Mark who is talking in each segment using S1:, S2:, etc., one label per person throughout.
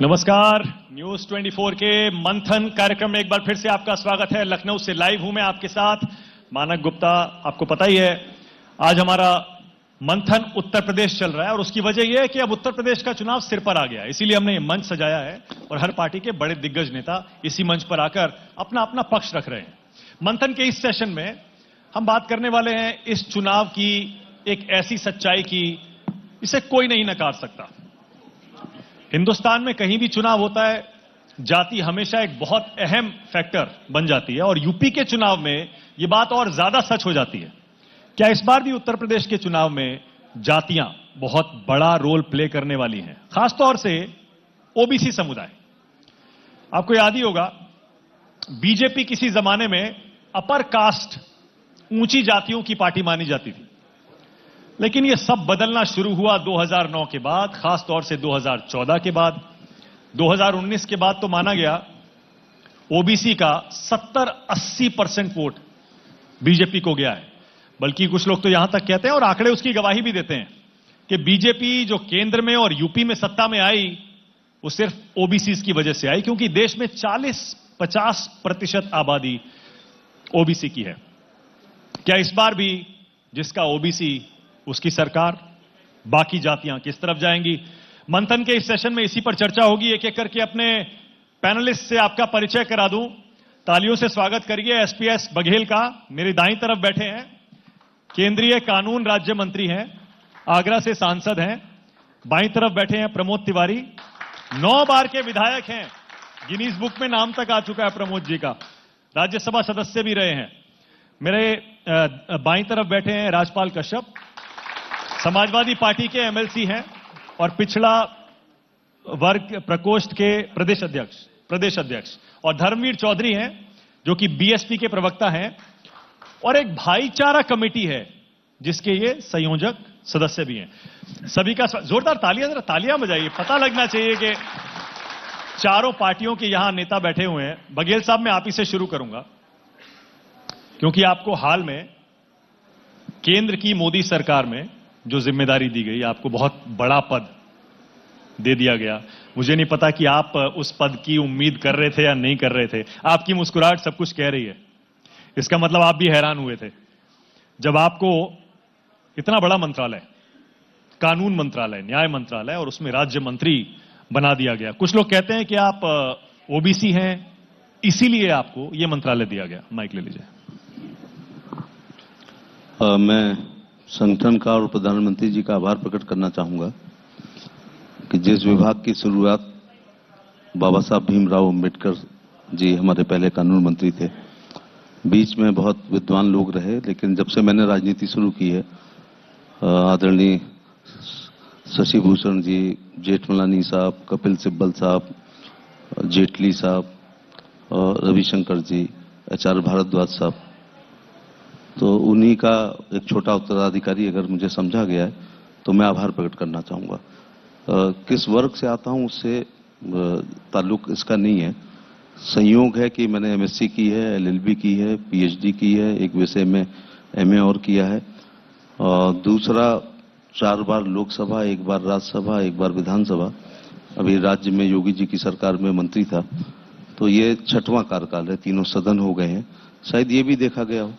S1: नमस्कार। न्यूज 24 के मंथन कार्यक्रम में एक बार फिर से आपका स्वागत है। लखनऊ से लाइव हूं मैं आपके साथ, मानक गुप्ता। आपको पता ही है आज हमारा मंथन उत्तर प्रदेश चल रहा है और उसकी वजह यह है कि अब उत्तर प्रदेश का चुनाव सिर पर आ गया है, इसीलिए हमने ये मंच सजाया है और हर पार्टी के बड़े दिग्गज नेता इसी मंच पर आकर अपना अपना पक्ष रख रहे हैं। मंथन के इस सेशन में हम बात करने वाले हैं इस चुनाव की एक ऐसी सच्चाई की इसे कोई नहीं नकार सकता। हिंदुस्तान में कहीं भी चुनाव होता है, जाति हमेशा एक बहुत अहम फैक्टर बन जाती है और यूपी के चुनाव में यह बात और ज्यादा सच हो जाती है। क्या इस बार भी उत्तर प्रदेश के चुनाव में जातियां बहुत बड़ा रोल प्ले करने वाली हैं, खासतौर से ओबीसी समुदाय। आपको याद ही होगा बीजेपी किसी जमाने में अपर कास्ट ऊंची जातियों की पार्टी मानी जाती थी, लेकिन यह सब बदलना शुरू हुआ 2009 के बाद, खासतौर से 2014 के बाद। 2019 के बाद तो माना गया ओबीसी का 70-80% वोट बीजेपी को गया है। बल्कि कुछ लोग तो यहां तक कहते हैं और आंकड़े उसकी गवाही भी देते हैं कि बीजेपी जो केंद्र में और यूपी में सत्ता में आई वो सिर्फ ओबीसी की वजह से आई, क्योंकि देश में 40-50% आबादी ओबीसी की है। क्या इस बार भी जिसका ओबीसी उसकी सरकार, बाकी जातियां किस तरफ जाएंगी? मंथन के इस सेशन में इसी पर चर्चा होगी। एक एक करके अपने पैनलिस्ट से आपका परिचय करा दूं। तालियों से स्वागत करिए एसपीएस बघेल का। मेरी दाईं तरफ बैठे हैं, केंद्रीय कानून राज्य मंत्री हैं, आगरा से सांसद हैं। बाईं तरफ बैठे हैं प्रमोद तिवारी, 9 बार के विधायक हैं, गिनीज बुक में नाम तक आ चुका है प्रमोद जी का, राज्यसभा सदस्य भी रहे हैं। मेरे बाईं तरफ बैठे हैं राजपाल कश्यप, समाजवादी पार्टी के एमएलसी हैं और पिछड़ा वर्ग प्रकोष्ठ के प्रदेश अध्यक्ष, और धर्मवीर चौधरी हैं जो कि बीएसपी के प्रवक्ता हैं और एक भाईचारा कमेटी है जिसके ये संयोजक सदस्य भी हैं। सभी का जोरदार तालियां बजाइए। पता लगना चाहिए कि चारों पार्टियों के यहां नेता बैठे हुए हैं। बघेल साहब, मैं आप ही से शुरू करूंगा क्योंकि आपको हाल में केंद्र की मोदी सरकार में जो जिम्मेदारी दी गई, आपको बहुत बड़ा पद दे दिया गया। मुझे नहीं पता कि आप उस पद की उम्मीद कर रहे थे या नहीं कर रहे थे। आपकी मुस्कुराहट सब कुछ कह रही है। इसका मतलब आप भी हैरान हुए थे जब आपको इतना बड़ा मंत्रालय, कानून मंत्रालय, न्याय मंत्रालय और उसमें राज्य मंत्री बना दिया गया। कुछ लोग कहते हैं कि आप ओबीसी हैं, इसीलिए आपको यह मंत्रालय दिया गया। माइक ले लीजिए।
S2: मैं संगठन का और प्रधानमंत्री जी का आभार प्रकट करना चाहूंगा कि जिस विभाग की शुरुआत बाबा साहब भीमराव अंबेडकर जी हमारे पहले कानून मंत्री थे, बीच में बहुत विद्वान लोग रहे, लेकिन जब से मैंने राजनीति शुरू की है, आदरणीय शशि भूषण जी, जेठमलानी साहब, कपिल सिब्बल साहब, जेटली साहब, रविशंकर जी, आचार्य भारद्वाज साहब, तो उन्हीं का एक छोटा उत्तराधिकारी अगर मुझे समझा गया है तो मैं आभार प्रकट करना चाहूंगा। किस वर्ग से आता हूं उससे ताल्लुक इसका नहीं है। संयोग है कि मैंने एमएससी की है, एलएलबी की है, पीएचडी की है, एक विषय में एमए और किया है, और दूसरा 4 बार लोकसभा, 1 बार राज्यसभा, 1 बार विधानसभा, अभी राज्य में योगी जी की सरकार में मंत्री था। तो ये 6वां कार्यकाल है, 3 सदन हो गए हैं। शायद ये भी देखा गया हो।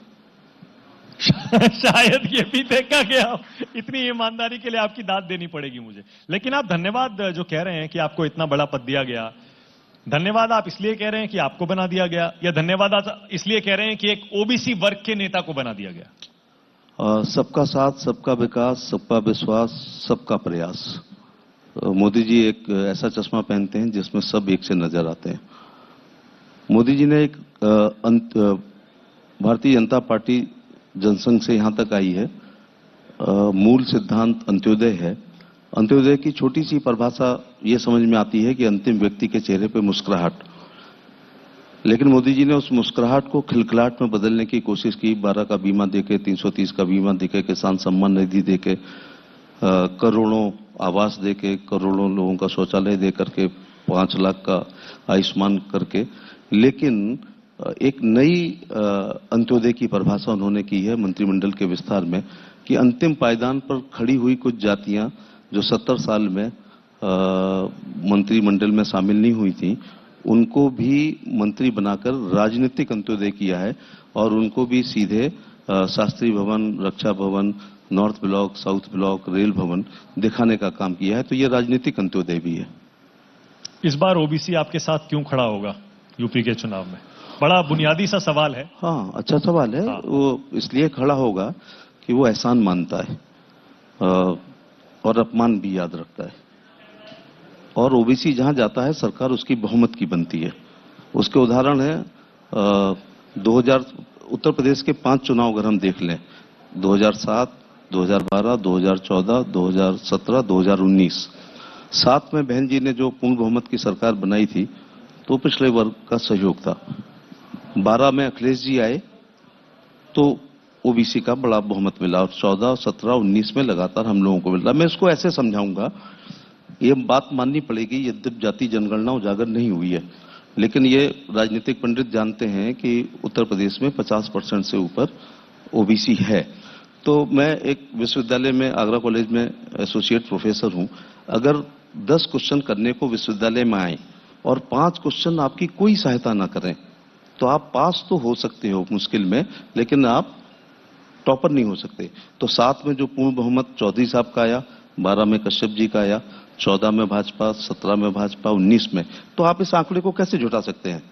S1: शायद ये भी देखा गया हो। इतनी ईमानदारी के लिए आपकी दाद देनी पड़ेगी मुझे। लेकिन आप धन्यवाद जो कह रहे हैं कि आपको इतना बड़ा पद दिया गया, धन्यवाद आप इसलिए कह रहे हैं कि आपको बना दिया गया, या धन्यवाद आप इसलिए कह रहे हैं कि एक ओबीसी वर्ग के नेता को बना दिया गया?
S2: सबका साथ, सबका विकास, सबका विश्वास, सबका प्रयास। मोदी जी एक ऐसा चश्मा पहनते हैं जिसमें सब एक से नजर आते हैं। मोदी जी ने एक भारतीय जनता पार्टी जनसंघ से यहां तक आई है। मूल सिद्धांत अंत्योदय है। अंत्योदय की छोटी सी परिभाषा यह समझ में आती है कि अंतिम व्यक्ति के चेहरे पे मुस्कुराहट, लेकिन मोदी जी ने उस मुस्कुराहट को खिलखिलाहट में बदलने की कोशिश की। 12 का बीमा देके, 330 का बीमा देके, किसान सम्मान निधि देके, करोड़ों आवास देके, करोड़ों लोगों का शौचालय दे करके, 5 लाख का आयुष्मान करके, लेकिन एक नई अंत्योदय की परिभाषा उन्होंने की है मंत्रिमंडल के विस्तार में कि अंतिम पायदान पर खड़ी हुई कुछ जातियां जो 70 साल में मंत्रिमंडल में शामिल नहीं हुई थी, उनको भी मंत्री बनाकर राजनीतिक अंत्योदय किया है और उनको भी सीधे शास्त्री भवन, रक्षा भवन, north block, south block, rail भवन दिखाने का काम किया है। तो ये राजनीतिक अंत्योदय भी है।
S1: इस बार ओबीसी आपके साथ क्यों खड़ा होगा यूपी के चुनाव में? बड़ा बुनियादी सा सवाल है।
S2: हाँ, अच्छा सवाल है।
S1: हाँ।
S2: वो इसलिए खड़ा होगा कि वो एहसान मानता है और अपमान भी याद रखता है। और ओबीसी जहां जाता है सरकार उसकी बहुमत की बनती है। उसके उदाहरण है 2000 उत्तर प्रदेश के 5 चुनाव अगर हम देख लें, 2007, 2012, 2014, 2017, 2019, 7 में बहन जी ने जो पूर्ण बहुमत की सरकार बनाई थी तो पिछड़े वर्ग का सहयोग था। 12 में अखिलेश जी आए तो ओबीसी का बड़ा बहुमत मिला और 14, 17, 19 में लगातार हम लोगों को मिल रहा। मैं इसको ऐसे समझाऊंगा, ये बात माननी पड़ेगी, यद्यप जाति जनगणना उजागर नहीं हुई है, लेकिन ये राजनीतिक पंडित जानते हैं कि उत्तर प्रदेश में 50% से ऊपर ओबीसी है। तो मैं एक विश्वविद्यालय में, आगरा कॉलेज में एसोसिएट प्रोफेसर हूं। अगर 10 क्वेश्चन करने को विश्वविद्यालय में आए और 5 क्वेश्चन आपकी कोई सहायता ना करें तो आप पास तो हो सकते हो मुश्किल में, लेकिन आप टॉपर नहीं हो सकते। तो 7 में जो पूर्ण बहुमत चौधरी साहब का आया, 12 में कश्यप जी का आया, 14 में भाजपा, 17 में भाजपा, 19 में, तो आप इस आंकड़े को कैसे जुटा सकते हैं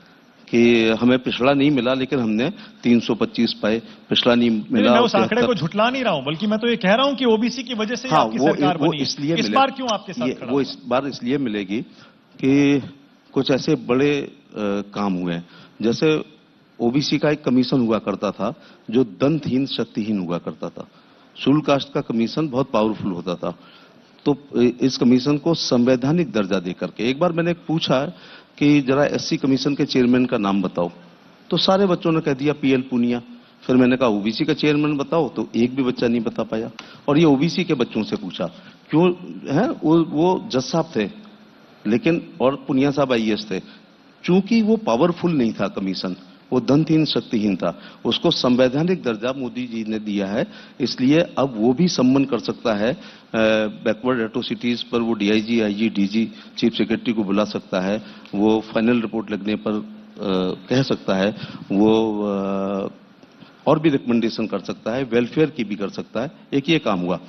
S2: कि हमें पिछड़ा नहीं मिला लेकिन हमने 325 पाए, पिछड़ा नहीं मिला।
S1: मैं उस आंकड़े को झुटला नहीं रहा हूं, बल्कि मैं तो ये कह रहा हूं कि ओबीसी की वजह से आपकी सरकार बनी है।
S2: इसलिए
S1: इस बार क्यों आपके साथ खड़ा?
S2: वो इस बार इसलिए मिलेगी कि कुछ ऐसे बड़े काम हुए हैं। जैसे ओबीसी का एक कमीशन हुआ करता था जो दंतहीन शक्तिहीन हुआ करता था। शेड्यूल कास्ट का कमीशन बहुत पावरफुल होता था। तो इस कमीशन को संवैधानिक दर्जा देकर के, एक बार मैंने पूछा कि जरा एससी कमीशन के चेयरमैन का नाम बताओ, तो सारे बच्चों ने कह दिया पीएल पूनिया। फिर मैंने कहा ओबीसी का चेयरमैन बताओ, तो एक भी बच्चा नहीं बता पाया। और ये ओबीसी के बच्चों से पूछा, क्यों है? वो जज साहब थे लेकिन, और पुनिया साहब आईएएस थे। चूंकि वो पावरफुल नहीं था कमीशन, वो दंतहीन शक्तिहीन था, उसको संवैधानिक दर्जा मोदी जी ने दिया है। इसलिए अब वो भी सम्मन कर सकता है, बैकवर्ड एट्रोसिटीज पर वो DIG, IG, DG, chief secretary को बुला सकता है, वो फाइनल रिपोर्ट लगने पर कह सकता है, वो और भी रिकमेंडेशन कर सकता है, वेलफेयर की भी कर सकता है। एक ये काम हुआ।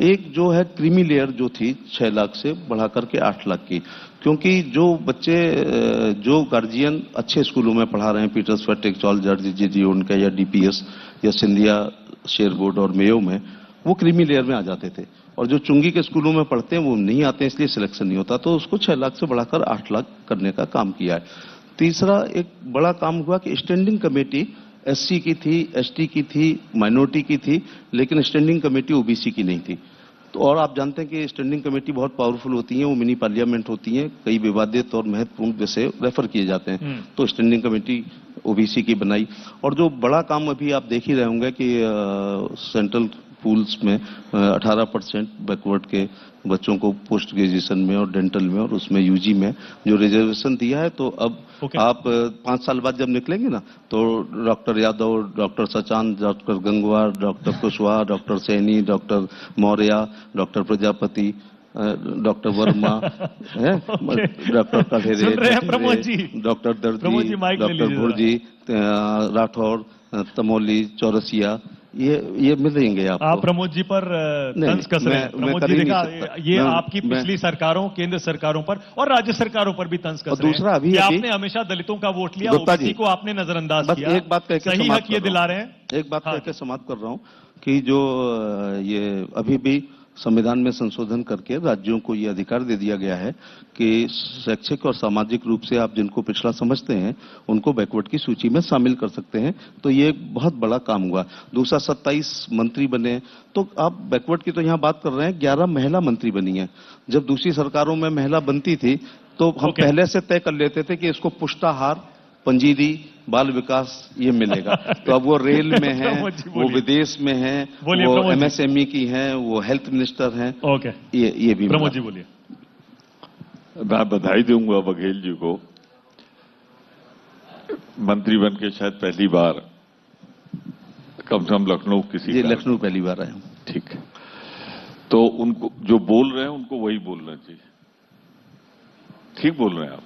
S2: एक जो है क्रीमी लेयर जो थी 6 लाख से बढ़ा करके 8 लाख की, क्योंकि जो बच्चे, जो गार्जियन अच्छे स्कूलों में पढ़ा रहे हैं, पीटर्सबर्ग, टेक्सचॉल, जॉर्ज जी उनका, या डीपीएस या सिंधिया, शेरवुड और मेयो में, वो क्रीमी लेयर में आ जाते थे। और जो चुंगी के स्कूलों में पढ़ते हैं वो नहीं आते हैं, इसलिए सिलेक्शन नहीं होता। तो उसको 6 लाख से बढ़ाकर 8 लाख करने का काम किया है। तीसरा एक बड़ा काम हुआ कि स्टैंडिंग कमेटी एससी की थी, एसटी की थी, माइनॉरिटी की थी, लेकिन स्टैंडिंग कमेटी ओबीसी की नहीं थी। तो और आप जानते हैं कि स्टैंडिंग कमेटी बहुत पावरफुल होती हैं, वो मिनी पार्लियामेंट होती हैं, कई विवादित और महत्वपूर्ण विषय रेफर किए जाते हैं। तो स्टैंडिंग कमेटी ओबीसी की बनाई। और जो बड़ा काम अभी आप देख ही रहे होंगे कि सेंट्रल स्कूल्स में 18% बैकवर्ड के बच्चों को पोस्ट ग्रेजुएशन में और डेंटल में और उसमें यूजी में जो रिजर्वेशन दिया है। तो अब आप 5 साल बाद जब निकलेंगे ना, तो doctor Yadav, doctor Sachan, doctor Gangwar, doctor Kushwaha, doctor Saini, doctor Maurya, doctor Prajapati, doctor Verma, doctor Kathere, doctor Darji, doctor Bhurji, Rathore, Tamoli, Chaurasia, ये मिलेंगे आपको।
S1: आप प्रमोद जी पर तंज कस रहे हैं। प्रमोद जी देखा, ये आपकी पिछली सरकारों, केंद्र सरकारों पर और राज्य सरकारों पर भी तंज कस रहे हैं। दूसरा अभी आपने हमेशा दलितों का वोट लिया, ओबीसी को आपने नजरअंदाज किया।
S2: एक बात कहकर
S1: सही हक ये दिला रहे हैं।
S2: एक बात कहकर समाप्त कर रहा हूं कि जो ये अभी भी संविधान में संशोधन करके राज्यों को ये अधिकार दे दिया गया है कि शैक्षिक और सामाजिक रूप से आप जिनको पिछड़ा समझते हैं उनको बैकवर्ड की सूची में शामिल कर सकते हैं। तो ये एक बहुत बड़ा काम हुआ। दूसरा 27 मंत्री बने। तो आप बैकवर्ड की तो यहाँ बात कर रहे हैं, 11 महिला मंत्री बनी हैं। जब दूसरी सरकारों में महिला बनती थी तो हम पहले से तय कर लेते थे कि इसको पुष्टाहार, पंजीरी, बाल विकास ये मिलेगा। तो अब वो रेल में है, वो विदेश में है, वो एमएसएमई की है, वो हेल्थ मिनिस्टर हैं।
S1: ओके,
S2: ये भी।
S1: प्रमोद जी बोलिए।
S3: मैं बधाई दूंगा बघेल जी को, मंत्री बन के शायद पहली बार कम से कम लखनऊ किसी
S2: लखनऊ पहली बार आया हूं।
S3: ठीक है, तो उनको जो बोल रहे हैं उनको वही बोलना चाहिए। ठीक बोल रहे हैं आप।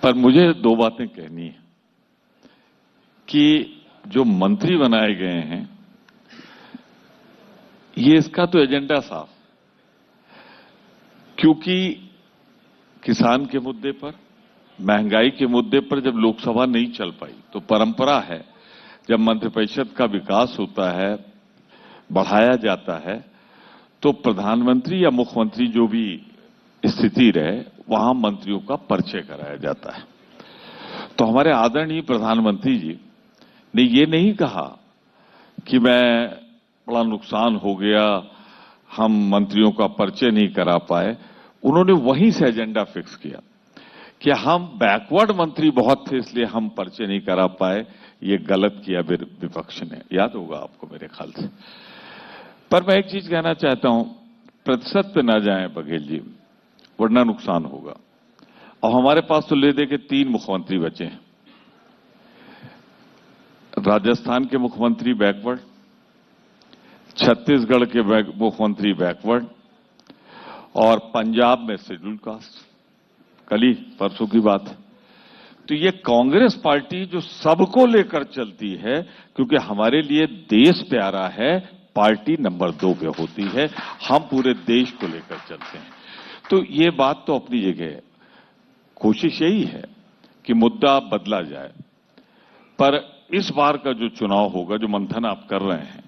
S3: पर मुझे दो बातें कहनी है कि जो मंत्री बनाए गए हैं, ये इसका तो एजेंडा साफ, क्योंकि किसान के मुद्दे पर, महंगाई के मुद्दे पर जब लोकसभा नहीं चल पाई तो परंपरा है जब मंत्रिपरिषद का विकास होता है, बढ़ाया जाता है, तो प्रधानमंत्री या मुख्यमंत्री जो भी स्थिति रहे वहां मंत्रियों का परिचय कराया जाता है। तो हमारे आदरणीय प्रधानमंत्री जी ने ये नहीं कहा कि मैं बड़ा नुकसान हो गया, हम मंत्रियों का परिचय नहीं करा पाए। उन्होंने वहीं से एजेंडा फिक्स किया कि हम बैकवर्ड मंत्री बहुत थे इसलिए हम परिचय नहीं करा पाए। ये गलत किया विपक्ष ने, याद होगा आपको मेरे ख्याल से। पर मैं एक चीज कहना चाहता हूं, प्रतिशत पे ना जाएं बघेल जी, वरना नुकसान होगा। और हमारे पास तो ले दे के 3 मुख्यमंत्री बचे हैं। राजस्थान के मुख्यमंत्री बैकवर्ड, छत्तीसगढ़ के मुख्यमंत्री बैकवर्ड, और पंजाब में शेड्यूल कास्ट। कल ही परसों की बात है। तो ये कांग्रेस पार्टी जो सबको लेकर चलती है, क्योंकि हमारे लिए देश प्यारा है, पार्टी नंबर 2 पे होती है, हम पूरे देश को लेकर चलते हैं। तो ये बात तो अपनी जगह है। कोशिश यही है कि मुद्दा बदला जाए। पर इस बार का जो चुनाव होगा, जो मंथन आप कर रहे हैं,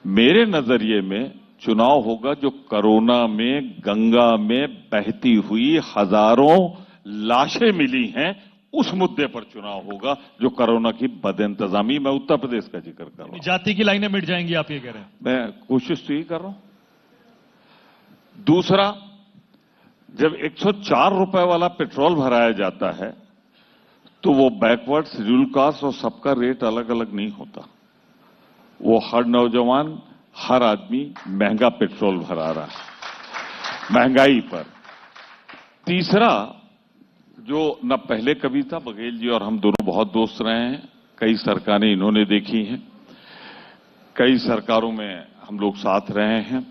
S3: मेरे नजरिए में चुनाव होगा जो कोरोना में गंगा में बहती हुई हजारों लाशें मिली हैं, उस मुद्दे पर चुनाव होगा, जो कोरोना की बदइंतजामी। मैं उत्तर प्रदेश का जिक्र कर रहा हूं।
S1: जाति की लाइनें मिट जाएंगी, आप ये कह रहे हैं?
S3: मैं कोशिश तो यही कर रहा हूं। दूसरा, जब 104 रुपए वाला पेट्रोल भराया जाता है तो वो बैकवर्ड, शेड्यूल कास्ट और सबका रेट अलग अलग नहीं होता। वो हर नौजवान, हर आदमी महंगा पेट्रोल भरा रहा है महंगाई पर। तीसरा, जो न पहले कभी था, बघेल जी और हम दोनों बहुत दोस्त रहे हैं, कई सरकारें इन्होंने देखी हैं, कई सरकारों में हम लोग साथ रहे हैं।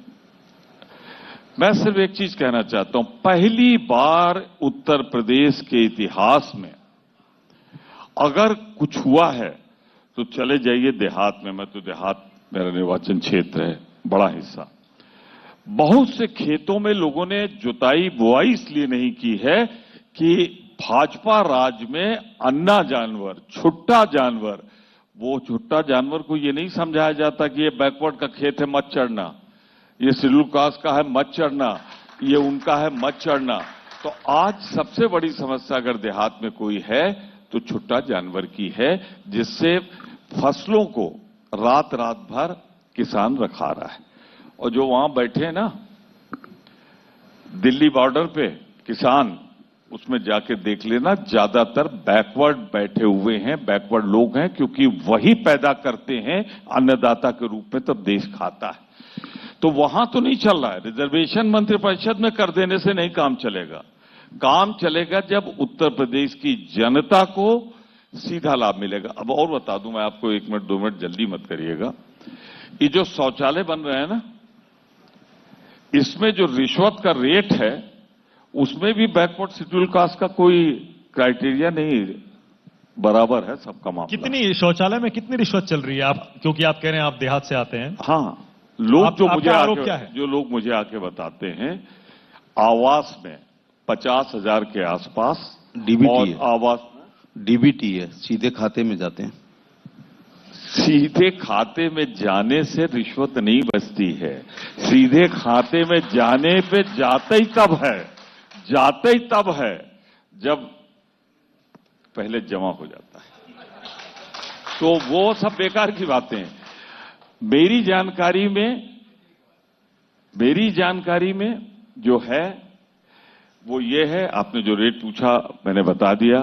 S3: मैं सिर्फ एक चीज कहना चाहता हूं, पहली बार उत्तर प्रदेश के इतिहास में अगर कुछ हुआ है तो चले जाइए देहात में। मैं तो देहात, मेरा निर्वाचन क्षेत्र है, बड़ा हिस्सा। बहुत से खेतों में लोगों ने जुताई बुआई इसलिए नहीं की है कि भाजपा राज में अन्ना जानवर, छुट्टा जानवर, वो छुट्टा जानवर को ये नहीं समझाया जाता कि ये बैकवर्ड का खेत है, मत चढ़ना, ये शेड्यूल कास्ट का है, मत चढ़ना, ये उनका है, मत चढ़ना। तो आज सबसे बड़ी समस्या अगर देहात में कोई है तो छुट्टा जानवर की है, जिससे फसलों को रात रात भर किसान रखा रहा है। और जो वहां बैठे हैं ना दिल्ली बॉर्डर पे किसान, उसमें जाके देख लेना, ज्यादातर बैकवर्ड बैठे हुए हैं, बैकवर्ड लोग हैं, क्योंकि वही पैदा करते हैं अन्नदाता के रूप में, तब देश खाता है। तो वहां तो नहीं चल रहा है। रिजर्वेशन मंत्रिपरिषद में कर देने से नहीं काम चलेगा। काम चलेगा जब उत्तर प्रदेश की जनता को सीधा लाभ मिलेगा। अब और बता दूं मैं आपको, 1 मिनट 2 मिनट, जल्दी मत करिएगा। ये जो शौचालय बन रहे हैं ना, इसमें जो रिश्वत का रेट है, उसमें भी बैकवर्ड शेड्यूल कास्ट का कोई क्राइटेरिया नहीं, बराबर है सबका मामला।
S1: कितनी शौचालय में कितनी रिश्वत चल रही है? आप, क्योंकि आप कह रहे हैं आप देहात से आते हैं।
S3: हाँ, लोग जो मुझे
S1: आरोप क्या है?
S3: जो लोग मुझे आके बताते हैं, आवास में 50,000 के आसपास
S2: डीबीटी है,
S3: आवास
S2: डीबीटी है, सीधे खाते में जाते हैं।
S3: सीधे खाते में जाने से रिश्वत नहीं बचती है। सीधे खाते में जाने पे जाते ही तब है जब पहले जमा हो जाता है। तो वो सब बेकार की बातें हैं। मेरी जानकारी में जो है वो ये है, आपने जो रेट पूछा मैंने बता दिया,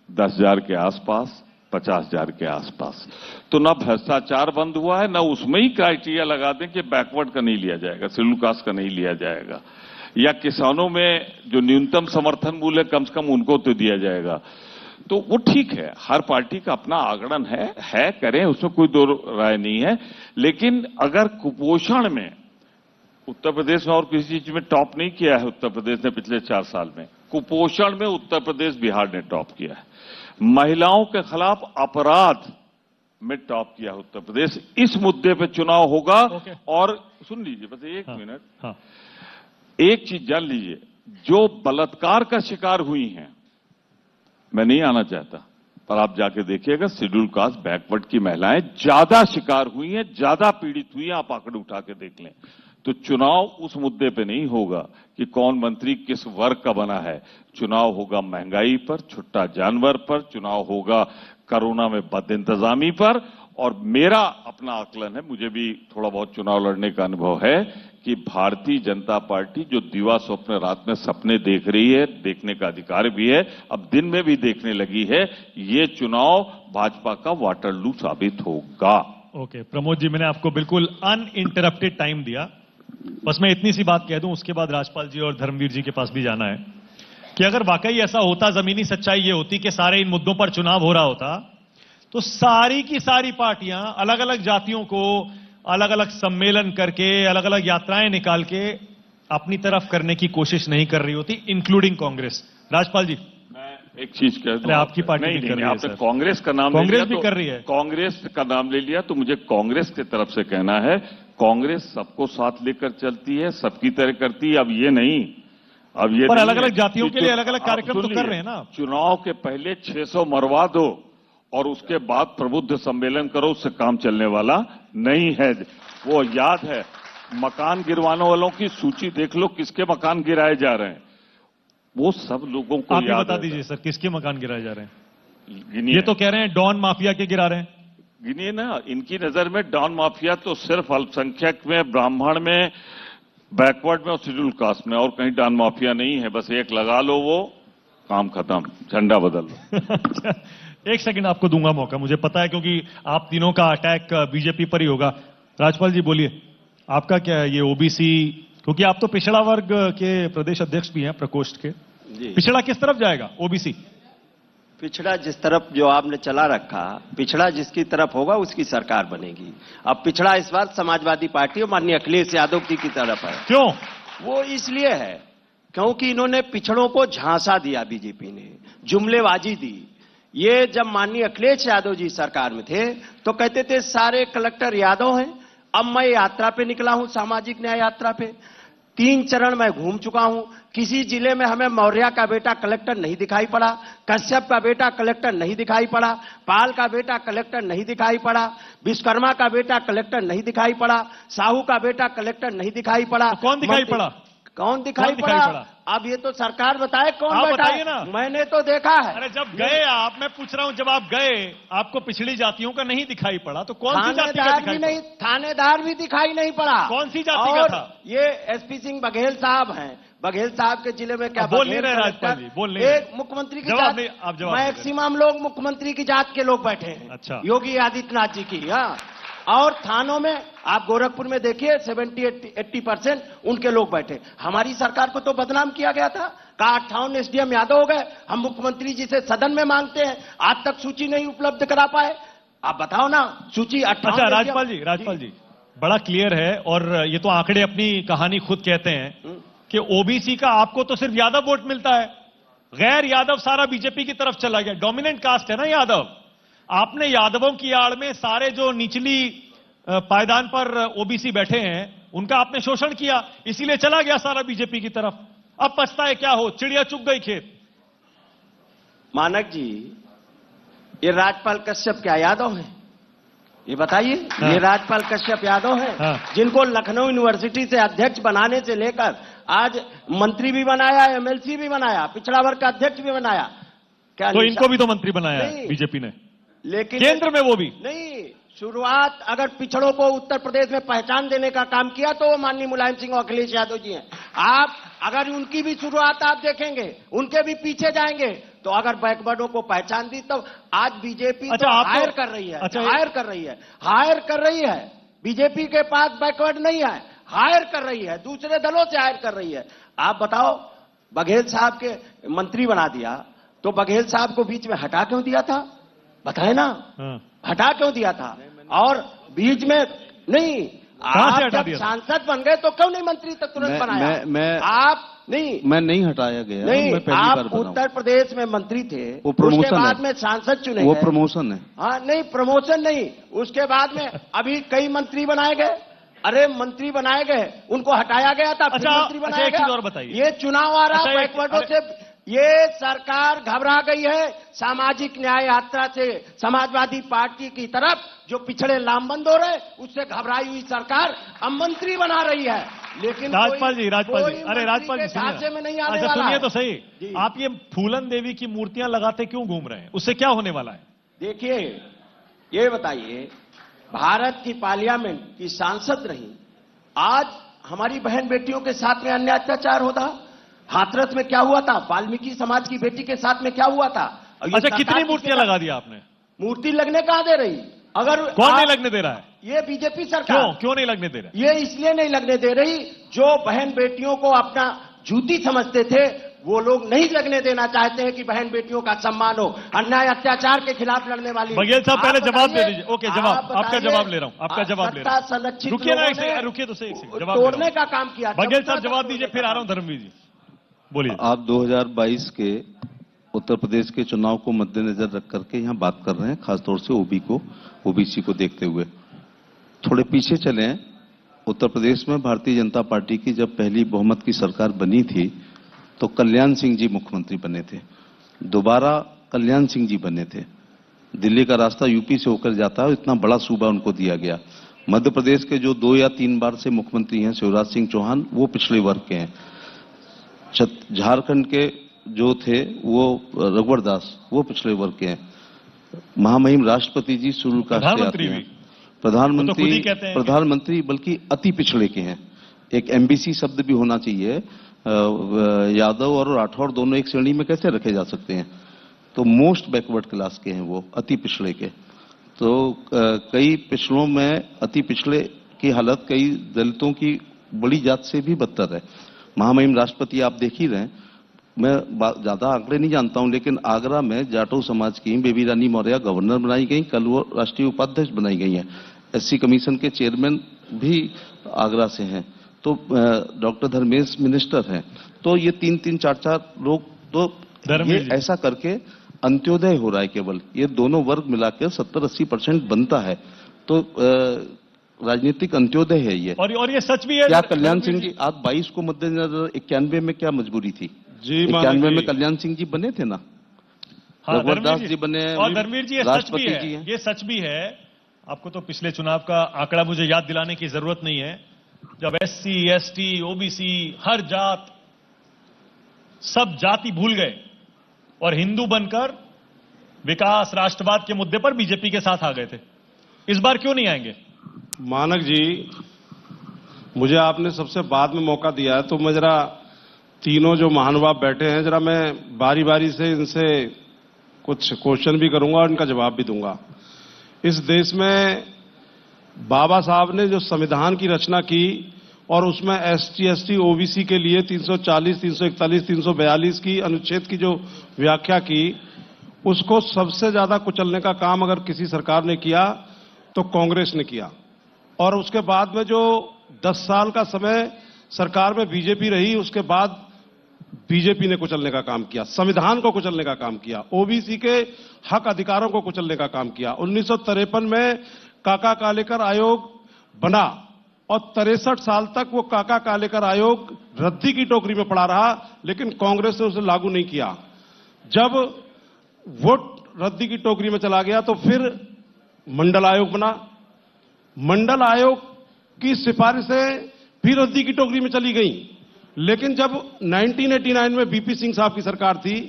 S3: 10,000 के आसपास, 50,000 के आसपास। तो ना भ्रष्टाचार बंद हुआ है, ना उसमें ही क्राइटेरिया लगा दें कि बैकवर्ड का नहीं लिया जाएगा, शेड्यूल कास्ट का नहीं लिया जाएगा, या किसानों में जो न्यूनतम समर्थन मूल्य कम से कम उनको तो दिया जाएगा। तो वो ठीक है, हर पार्टी का अपना आगड़न है, करें, उसमें कोई दो राय नहीं है। लेकिन अगर कुपोषण में उत्तर प्रदेश में और किसी चीज में टॉप नहीं किया है उत्तर प्रदेश ने पिछले 4 साल में। कुपोषण में उत्तर प्रदेश बिहार ने टॉप किया है। महिलाओं के खिलाफ अपराध में टॉप किया है उत्तर प्रदेश। इस मुद्दे पे चुनाव होगा। और सुन लीजिए बस एक मिनट।
S1: हाँ।
S3: एक चीज जान लीजिए, जो बलात्कार का शिकार हुई हैं, मैं नहीं आना चाहता, पर आप जाके देखिएगा शेड्यूल कास्ट बैकवर्ड की महिलाएं ज्यादा शिकार हुई हैं, ज्यादा पीड़ित हुई हैं। आप आंकड़े उठा के देख लें। तो चुनाव उस मुद्दे पे नहीं होगा कि कौन मंत्री किस वर्ग का बना है। चुनाव होगा महंगाई पर, छुट्टा जानवर पर, चुनाव होगा कोरोना में बदइंतजामी पर। और मेरा अपना आकलन है, मुझे भी थोड़ा बहुत चुनाव लड़ने का अनुभव है, कि भारतीय जनता पार्टी जो दिवा स्वप्न रात में सपने देख रही है, देखने का अधिकार भी है, अब दिन में भी देखने लगी है, ये चुनाव भाजपा का वाटरलू साबित होगा।
S1: ओके प्रमोद जी, मैंने आपको बिल्कुल अनइंटरप्टेड टाइम दिया। बस मैं इतनी सी बात कह दूं, उसके बाद राजपाल जी और धर्मवीर जी के पास भी जाना है, कि अगर वाकई ऐसा होता, जमीनी सच्चाई ये होती कि सारे इन मुद्दों पर चुनाव हो रहा होता, तो सारी की सारी पार्टियां अलग अलग जातियों को अलग अलग सम्मेलन करके, अलग अलग यात्राएं निकाल के अपनी तरफ करने की कोशिश नहीं कर रही होती, इंक्लूडिंग कांग्रेस। राजपाल जी,
S3: मैं एक चीज कह दूं,
S1: आपकी पार्टी
S3: नहीं,
S1: भी कर रही है
S3: आपने
S1: सर।
S3: कांग्रेस का नाम
S1: कांग्रेस
S3: ले लिया,
S1: भी
S3: तो
S1: कर रही है।
S3: कांग्रेस का नाम ले लिया तो मुझे कांग्रेस की तरफ से कहना है, कांग्रेस सबको साथ लेकर चलती है, सबकी तरह करती है। अब ये नहीं, अब ये
S1: पर
S3: नहीं
S1: अलग
S3: है
S1: अलग जातियों
S3: कि
S1: के लिए अलग अलग कार्यक्रम तो
S3: सुन
S1: कर
S3: लीजिए,
S1: रहे हैं ना।
S3: चुनाव के पहले 600 मरवा दो और उसके बाद प्रबुद्ध सम्मेलन करो, उससे काम चलने वाला नहीं है। वो याद है, मकान गिरवाने वालों की सूची देख लो, किसके मकान गिराए जा रहे हैं, वो सब लोगों को
S1: आप ही
S3: याद
S1: बता
S3: है।
S1: दीजिए सर, किसके मकान गिराए जा रहे हैं?
S3: गिनिए,
S1: ये तो कह रहे हैं डॉन माफिया के गिरा रहे हैं।
S3: गिनिए ना। इनकी नजर में डॉन माफिया तो सिर्फ अल्पसंख्यक में, ब्राह्मण में, बैकवर्ड में और शेड्यूल कास्ट में, और कहीं डॉन माफिया नहीं है। बस एक लगा लो, वो काम खत्म, झंडा बदल लो।
S1: एक सेकंड आपको दूंगा मौका, मुझे पता है, क्योंकि आप तीनों का अटैक बीजेपी पर ही होगा। राजपाल जी बोलिए, आपका क्या है ये ओबीसी, क्योंकि आप तो पिछड़ा वर्ग के प्रदेश अध्यक्ष भी हैं प्रकोष्ठ के। पिछड़ा किस तरफ जाएगा? ओबीसी
S4: पिछड़ा जिस तरफ जो आपने चला रखा, पिछड़ा जिसकी तरफ होगा उसकी सरकार बनेगी। अब पिछड़ा इस बार समाजवादी पार्टी और माननीय अखिलेश यादव जी की तरफ है।
S1: क्यों?
S4: वो इसलिए है क्योंकि इन्होंने पिछड़ों को झांसा दिया, बीजेपी ने जुमलेबाजी दी। ये जब माननीय अखिलेश यादव जी सरकार में थे तो कहते थे सारे कलेक्टर यादव हैं। अब मैं यात्रा पे निकला हूं, सामाजिक न्याय यात्रा पे 3 चरण मैं घूम चुका हूं। किसी जिले में हमें मौर्य का बेटा कलेक्टर नहीं दिखाई पड़ा, कश्यप का बेटा कलेक्टर नहीं दिखाई पड़ा, पाल का बेटा कलेक्टर नहीं दिखाई पड़ा, विश्वकर्मा का बेटा कलेक्टर नहीं दिखाई पड़ा, साहू का बेटा कलेक्टर नहीं दिखाई पड़ा।
S1: तो कौन दिखाई पड़ा?
S4: कौन दिखाई पड़ा? अब ये तो सरकार बताए कौन
S1: आप
S4: बैठा
S1: बताइए
S4: है।
S1: ना।
S4: मैंने तो देखा है।
S1: अरे जब गए आप, मैं पूछ रहा हूं, जब आप गए आपको पिछड़ी जातियों का नहीं दिखाई पड़ा, तो कौन सी जाति का
S4: थानेदार
S1: दिखाई
S4: भी नहीं,
S1: पड़ा?
S4: थानेदार भी दिखाई नहीं पड़ा।
S1: कौन सी जाति का
S4: और
S1: था?
S4: ये एसपी सिंह बघेल साहब हैं। बघेल साहब के जिले में क्या
S1: अब बोल
S4: बघेल
S1: नहीं रहे
S4: कलेक्टर,
S1: राजपाल जी, बोल नहीं
S4: एक
S1: रहे।
S4: मुख्यमंत्री की
S1: जवाब
S4: जात,
S1: नहीं, आप जवाब नहीं दे रहे।
S4: मैक्सिमम लोग मुख्यमंत्री की जात के लोग बैठे हैं।
S1: अच्छा।
S4: योगी आदित्यनाथ जी की। हाँ, और थानों में आप गोरखपुर में देखिए 70-80% उनके लोग बैठे। हमारी सरकार को तो बदनाम किया गया था, कहा 58 एसडीएम यादव हो गए। हम मुख्यमंत्री जी से सदन में मांगते हैं, आज तक सूची नहीं उपलब्ध करा पाए। आप बताओ ना, सूची 58।
S1: अच्छा राजपाल जी बड़ा क्लियर है, और ये तो आंकड़े अपनी कहानी खुद कहते हैं कि ओबीसी का आपको तो सिर्फ यादव वोट मिलता है, गैर यादव सारा बीजेपी की तरफ चला गया। डोमिनेंट कास्ट है ना यादव। आपने यादवों की आड़ में सारे जो निचली पायदान पर ओबीसी बैठे हैं उनका आपने शोषण किया, इसीलिए चला गया सारा बीजेपी की तरफ। अब पछताए क्या हो, चिड़िया चुग गई खेत।
S4: मानक जी, ये राजपाल कश्यप क्या यादव हैं? ये बताइए।
S1: हाँ।
S4: ये राजपाल कश्यप यादव हैं।
S1: हाँ।
S4: जिनको लखनऊ यूनिवर्सिटी से अध्यक्ष बनाने से लेकर आज मंत्री भी बनाया, एमएलसी भी बनाया, पिछड़ा वर्ग का अध्यक्ष भी बनाया। क्या
S1: तो इनको भी तो मंत्री बनाया है
S4: नहीं।
S1: बीजेपी ने,
S4: लेकिन
S1: केंद्र में वो भी
S4: नहीं। शुरुआत अगर पिछड़ों को उत्तर प्रदेश में पहचान देने का काम किया तो वो माननीय मुलायम सिंह और अखिलेश यादव जी हैं। आप अगर उनकी भी शुरुआत आप देखेंगे, उनके भी पीछे जाएंगे, तो अगर बैकवर्डों को पहचान दी तो आज बीजेपी
S1: अच्छा,
S4: तो
S1: आप
S4: हायर
S1: तो-
S4: कर रही है।
S1: अच्छा,
S4: हायर कर रही है। बीजेपी के पास बैकवर्ड नहीं है, हायर कर रही है, दूसरे दलों से हायर कर रही है। आप बताओ, बघेल साहब के मंत्री बना दिया तो बघेल साहब को बीच में हटा क्यों दिया था? बताए ना।
S1: हाँ।
S4: हटा क्यों दिया था? और बीच में नहीं,
S1: कहां से
S4: आप
S1: हटा
S4: जब
S1: दिया?
S4: सांसद बन गए तो क्यों नहीं मंत्री तक तुरंत बनाया? आप नहीं
S2: मैं नहीं हटाया गया,
S4: नहीं
S2: मैं पहली बार
S4: आप
S2: बना हूं।
S4: उत्तर प्रदेश में मंत्री थे,
S2: वो प्रमोशन
S4: उसके बाद
S2: है।
S4: में सांसद चुने
S2: वो
S4: गए।
S2: प्रमोशन है।
S4: हाँ नहीं, प्रमोशन नहीं, उसके बाद में अभी कई मंत्री बनाए गए। अरे मंत्री बनाए गए, उनको हटाया गया था, फिर मंत्री बनाया
S1: एक चीज
S4: गया।
S1: और बताइए।
S4: ये चुनाव आ रहा,
S1: अच्छा,
S4: बैकवर्डों से ये सरकार घबरा गई है सामाजिक न्याय यात्रा से समाजवादी पार्टी की तरफ, जो पिछड़े लामबंद हो रहे, उससे घबराई हुई सरकार अब मंत्री बना रही है। लेकिन
S1: राजपाल जी, अरे राजपाल जी
S4: ढांचे में नहीं आने
S1: अच्छा
S4: वाला
S1: सुनिए
S4: है।
S1: तो सही, आप ये फूलन देवी की मूर्तियां लगाते क्यों घूम रहे हैं? उससे क्या होने वाला है?
S4: देखिए, ये बताइए, भारत की पार्लियामेंट की सांसद रही, आज हमारी बहन बेटियों के साथ में अन्य अत्याचार होता। हाथरस में क्या हुआ था, वाल्मीकि समाज की बेटी के साथ में क्या हुआ था?
S1: अच्छा, कितनी मूर्तियां लगा दिया आपने?
S4: मूर्ति लगने कहां दे रही? अगर
S1: कौन नहीं लगने दे रहा है?
S4: ये बीजेपी सरकार।
S1: क्यों नहीं लगने दे रहा?
S4: ये इसलिए नहीं लगने दे रही, जो बहन बेटियों को अपना जूती समझते थे, वो लोग नहीं लगने देना चाहते हैं कि बहन बेटियों का सम्मान हो। अन्याय अत्याचार के खिलाफ लड़ने वाली।
S1: बघेल साहब पहले जवाब दे दीजिए। ओके, जवाब
S4: आप
S1: आपका जवाब ले रहा हूं, आपका जवाब ले रहा हूं।
S4: संरक्षित
S1: रुकिए ना,
S4: लोगों ने
S1: रुकिए तो सही, जवाब
S4: तोड़ने का काम किया।
S1: बघेल साहब जवाब दीजिए, फिर आ रहा हूं धर्मवीर जी, बोलिए।
S2: आप 2022 के उत्तर प्रदेश के चुनाव को मद्देनजर रख करके यहाँ बात कर रहे हैं, खासतौर से ओबीसी को देखते हुए। थोड़े पीछे चले, उत्तर प्रदेश में भारतीय जनता पार्टी की जब पहली बहुमत की सरकार बनी थी तो कल्याण सिंह जी मुख्यमंत्री बने थे, दोबारा कल्याण सिंह जी बने थे। दिल्ली का रास्ता यूपी से होकर जाता है, इतना बड़ा सूबा उनको दिया गया। मध्य प्रदेश के जो 2 या 3 बार से मुख्यमंत्री हैं शिवराज सिंह चौहान, वो पिछड़े वर्ग के हैं। झारखंड के जो थे वो रघुवर दास, वो पिछड़े वर्ग के हैं। महामहिम राष्ट्रपति जी शुरू का प्रधानमंत्री बल्कि अति पिछड़े के हैं। एक एमबीसी शब्द भी होना चाहिए। यादव और राठौर दोनों एक श्रेणी में कैसे रखे जा सकते हैं? तो मोस्ट बैकवर्ड क्लास के हैं वो, अति पिछड़े के। तो कई पिछड़ों में अति पिछड़े की हालत कई दलितों की बड़ी जात से भी बदतर है। महामहिम राष्ट्रपति आप देख ही रहे हैं। मैं ज्यादा आंकड़े नहीं जानता हूं, लेकिन आगरा में जाटो समाज की बेबी रानी मौर्य गवर्नर बनाई गई, कल वो राष्ट्रीय उपाध्यक्ष बनाई गई हैं। एससी कमीशन के चेयरमैन भी आगरा से हैं। तो डॉक्टर धर्मेश मिनिस्टर हैं। तो ये 3-3, 4-4 लोग, तो ये ऐसा करके अंत्योदय हो रहा है। केवल ये दोनों वर्ग मिलाकर 70-80% बनता है। तो राजनीतिक अंत्योदय है ये।
S1: और ये सच भी है।
S2: क्या कल्याण सिंह जी, आप 22 को मद्देनजर 91 में क्या मजबूरी थी?
S3: जी
S2: 91 में कल्याण सिंह जी बने थे ना, रघुवर दास जी बने,
S1: और धर्मवीर जी, ये सच भी है। आपको तो पिछले चुनाव का आंकड़ा मुझे याद दिलाने की जरूरत नहीं है, जब एससी, एसटी, ओबीसी, हर जात, सब जाति भूल गए और हिंदू बनकर विकास राष्ट्रवाद के मुद्दे पर बीजेपी के साथ आ गए थे। इस बार क्यों नहीं आएंगे?
S5: मानक जी, मुझे आपने सबसे बाद में मौका दिया है, तो मैं जरा तीनों जो महानुभाव बैठे हैं, जरा मैं बारी बारी से इनसे कुछ क्वेश्चन भी करूंगा और इनका जवाब भी दूंगा। इस देश में बाबा साहब ने जो संविधान की रचना की और उसमें एसटी, एसटी, ओबीसी के लिए 340, 341, 342 की अनुच्छेद की जो व्याख्या की, उसको सबसे ज्यादा कुचलने का काम अगर किसी सरकार ने किया तो कांग्रेस ने किया। और उसके बाद में जो 10 साल का समय सरकार में बीजेपी रही, उसके बाद बीजेपी ने कुचलने का काम किया, संविधान को कुचलने का काम किया, ओबीसी के हक अधिकारों को कुचलने का काम किया। 1953 में काका कालेकर आयोग बना और 63 साल तक वो काका कालेकर आयोग रद्दी की टोकरी में पड़ा रहा, लेकिन कांग्रेस ने उसे लागू नहीं किया। जब वोट रद्दी की टोकरी में चला गया तो फिर मंडल आयोग बना। मंडल आयोग की सिफारिशें फिर रद्दी की टोकरी में चली गई। लेकिन जब 1989 में बीपी सिंह साहब की सरकार थी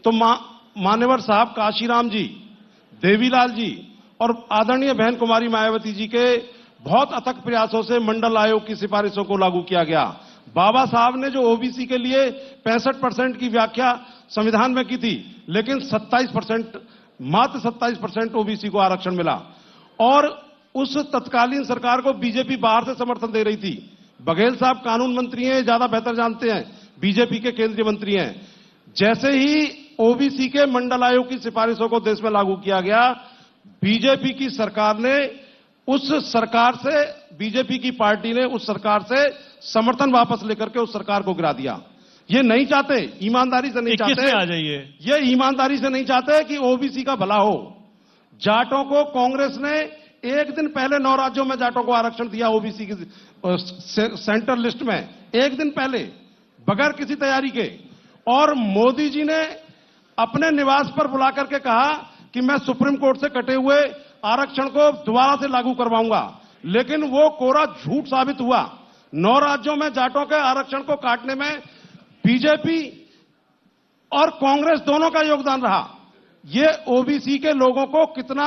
S5: तो मान्यवर साहब काशीराम जी, देवीलाल जी और आदरणीय बहन कुमारी मायावती जी के बहुत अथक प्रयासों से मंडल आयोग की सिफारिशों को लागू किया गया। बाबा साहब ने जो ओबीसी के लिए 65% की व्याख्या संविधान में की थी, लेकिन 27%, मात्र 27% ओबीसी को आरक्षण मिला। और उस तत्कालीन सरकार को बीजेपी बाहर से समर्थन दे रही थी। बघेल साहब कानून मंत्री हैं, ज्यादा बेहतर जानते हैं, बीजेपी के केंद्रीय मंत्री हैं। जैसे ही ओबीसी के मंडल आयोग की सिफारिशों को देश में लागू किया गया, बीजेपी की सरकार ने उस सरकार से बीजेपी की पार्टी ने उस सरकार से समर्थन वापस लेकर के उस सरकार को गिरा दिया। ये नहीं चाहते, ईमानदारी से नहीं
S1: 21
S5: चाहते,
S1: में आ जाइए।
S5: ये ईमानदारी से नहीं चाहते कि ओबीसी का भला हो। जाटों को कांग्रेस ने एक दिन पहले 9 राज्यों में जाटों को आरक्षण दिया, ओबीसी की सेंटर लिस्ट में, एक दिन पहले, बगैर किसी तैयारी के। और मोदी जी ने अपने निवास पर बुला करके कहा कि मैं सुप्रीम कोर्ट से कटे हुए आरक्षण को दोबारा से लागू करवाऊंगा, लेकिन वो कोरा झूठ साबित हुआ। 9 राज्यों में जाटों के आरक्षण को काटने में बीजेपी और कांग्रेस दोनों का योगदान रहा। ये ओबीसी के लोगों को कितना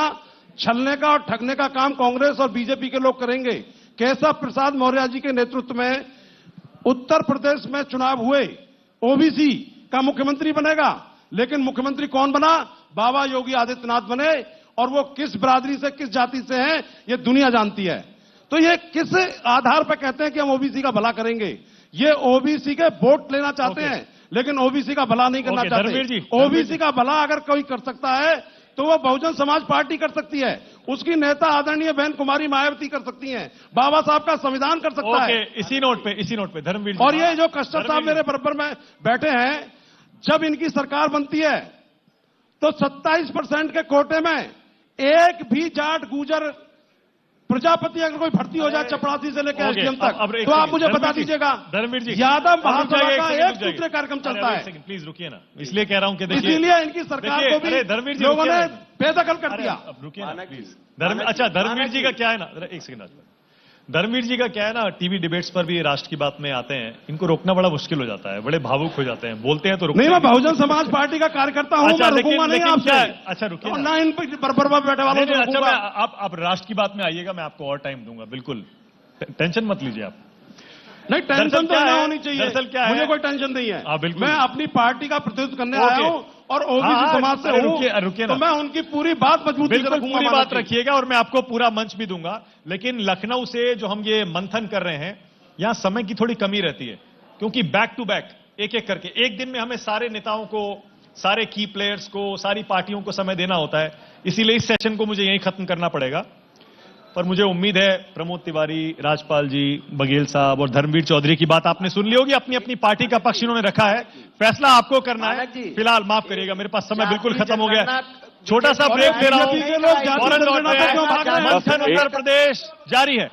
S5: छलने का और ठगने का काम कांग्रेस और बीजेपी के लोग करेंगे। केशव प्रसाद मौर्य जी के नेतृत्व में उत्तर प्रदेश में चुनाव हुए, ओबीसी का मुख्यमंत्री बनेगा, लेकिन मुख्यमंत्री कौन बना? बाबा योगी आदित्यनाथ बने, और वो किस बिरादरी से, किस जाति से हैं, ये दुनिया जानती है। तो ये किस आधार पर कहते हैं कि हम ओबीसी का भला करेंगे? ये ओबीसी के वोट लेना चाहते हैं, लेकिन ओबीसी का भला नहीं करना चाहते। ओबीसी का भला अगर कोई कर सकता है तो वो बहुजन समाज पार्टी कर सकती है, उसकी नेता आदरणीय बहन कुमारी मायावती कर सकती हैं, बाबा साहब का संविधान कर सकता है।
S1: इसी नोट पे धर्मवीर जी,
S5: और ये जो कस्टर साहब मेरे बराबर में बैठे हैं, जब इनकी सरकार बनती है तो 27% के कोटे में एक भी जाट, गुजर, प्रजापति अगर कोई भर्ती हो जाए चपरासी से लेकर एसडीएम तक, तो आप मुझे बता दीजिएगा।
S1: धर्मवीर जी,
S5: यादव महासभा का एक दूसरे कार्यक्रम चलता है।
S1: प्लीज रुकिए ना, इसलिए कह रहा हूं कि देखिए,
S5: इसीलिए इनकी सरकार को भी
S1: धर्मवीर जी
S5: लोगों ने बेदखल कर दिया।
S1: अब रुकिए ना प्लीज। अच्छा, धर्मवीर जी का क्या है ना, एक सेकंड, धर्मवीर जी का क्या है ना, टीवी डिबेट्स पर भी राष्ट्र की बात में आते हैं, इनको रोकना बड़ा मुश्किल हो जाता है, बड़े भावुक हो जाते हैं, बोलते हैं तो
S5: नहीं, मैं बहुजन समाज पार्टी का कार्यकर्ता हूं, मैं रुकूंगा नहीं आपसे।
S1: अच्छा रुकिए
S5: और ना इन पर बरबर बैठे वालों को
S1: अच्छा,
S5: रुकूंगा।
S1: आप राष्ट्र की बात में आइएगा, मैं आपको और टाइम दूंगा, बिल्कुल टेंशन मत लीजिए आप।
S5: नहीं, टेंशन तो नहीं होनी चाहिए,
S1: दरअसल क्या है,
S5: मुझे कोई टेंशन नहीं है।
S1: बिल्कुल,
S5: मैं अपनी पार्टी का प्रतिनिधित्व करने आया हूं और ओबीसी समाज से हूं, तो मैं उनकी पूरी बात मजबूती से रखूंगा।
S1: पूरी बात रखिएगा और मैं आपको पूरा मंच भी दूंगा। लेकिन लखनऊ से जो हम ये मंथन कर रहे हैं, यहां समय की थोड़ी कमी रहती है, क्योंकि बैक टू बैक एक एक करके एक दिन में हमें सारे नेताओं को, सारे की प्लेयर्स को, सारी पार्टियों को समय देना होता है। इसीलिए इस सेशन को मुझे यहीं खत्म करना पड़ेगा। पर मुझे उम्मीद है प्रमोद तिवारी, राजपाल जी, बघेल साहब और धर्मवीर चौधरी की बात आपने सुन ली होगी। अपनी अपनी पार्टी का पक्ष इन्होंने रखा है, फैसला आपको करना है। फिलहाल माफ करिएगा, मेरे पास समय बिल्कुल खत्म हो गया। छोटा सा ब्रेक दे रहा हूं, मंथन उत्तर प्रदेश जारी है।